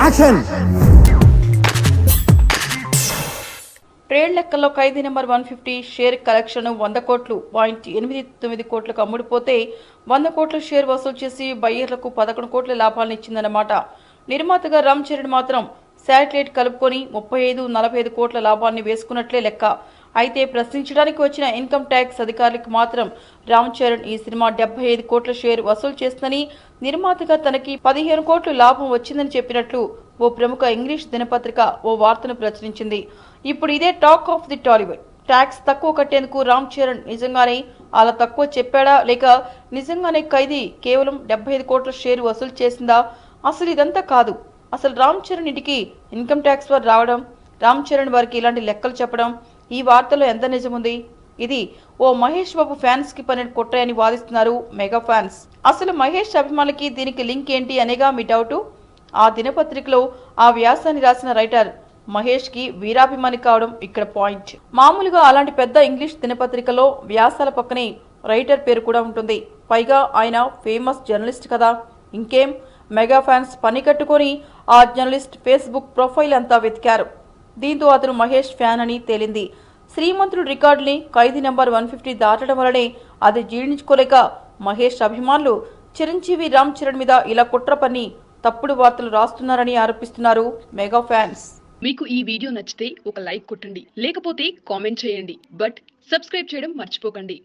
Action. Trade లెక్కల్లో ఖైదీ number 150 share collection 100 కోట్లు 0.89 కోట్లకు అమ్ముడుపోతే 100 కోట్ల షేర్ వసూలు చేసి బయ్యర్లకు 11 కోట్ల లాభాలను ఇచ్చిందన్నమాట. నిర్మాతగా రామ్ చరణ్ మాత్రం శాటిలైట్ కలుపుకొని 35-45 కోట్ల లాభాన్ని వేసుకున్నట్లే లెక్క. అయితే ప్రశ్నించడానికి వచ్చిన ఇన్కమ్ ట్యాక్స్ అధికారులకు మాత్రం రామ్ చరణ్ ఈ సినిమా 75 కోట్ల షేర్ వసూలు చేస్తుందని, నిర్మాతగా తనకి 15 కోట్లు లాభం వచ్చిందని చెప్పినట్లు ఓ ప్రముఖ ఇంగ్లీష్ దినపత్రిక ఓ వార్తను ప్రచురించింది. ఇప్పుడు ఇదే talk of the Tollywood. Tax తక్కువ కట్టేందుకు రామ్ చరణ్ నిజంగానే అలా తక్కువ చెప్పాడా, లేక నిజంగానే ఖైదీ కేవలం 75 కోట్ల షేర్ వసూలు చేసిందా? అసలు ఇదంతా కాదు. అసలు రామ్ చరణ్ ఇంటికి ఇన్కమ్ ట్యాక్స్ వారు రావడం, రామ్ చరణ్ వారికి ఇలాంటి లెక్కలు చెప్పడం, ఈ వార్తలో ఎంత నిజముంది? ఇది ఓ మహేష్ బాబు ఫ్యాన్స్ కి పని కొట్టాయని వాదిస్తున్నారు మెగా ఫ్యాన్స్. అసలు మహేష్ అభిమానులకి దీనికి లింక్ ఏంటి అనేగా మీ డౌటు. ఆ దినపత్రికలో ఆ వ్యాసాన్ని రాసిన రైటర్ మహేష్ కి వీరాభిమాని కావడం ఇక్కడ పాయింట్. మామూలుగా అలాంటి పెద్ద ఇంగ్లీష్ దినపత్రికలో వ్యాసాల పక్కనే రైటర్ పేరు కూడా ఉంటుంది. పైగా ఆయన ఫేమస్ జర్నలిస్ట్ కదా. ఇంకేం, మెగా ఫ్యాన్స్ పని కట్టుకొని ఆ జర్నలిస్ట్ ఫేస్బుక్ ప్రొఫైల్ అంతా వెతికారు. దీంతో అతను మహేష్ ఫ్యాన్ అని తేలింది. శ్రీమంతుడు రికార్డుని ఖైదీ నెంబర్ 150 దాటడం వల్లనే అది జీర్ణించుకోలేక మహేష్ అభిమానులు చిరంజీవి రామ్ చరణ్ మీద ఇలా కుట్ర పన్ని తప్పుడు వార్తలు రాస్తున్నారని ఆరోపిస్తున్నారు మెగా ఫ్యాన్స్. మీకు ఈ వీడియో నచ్చితే ఒక లైక్ కొట్టండి, లేకపోతే కామెంట్ చేయండి, బట్ సబ్స్క్రైబ్ చేయడం మర్చిపోకండి.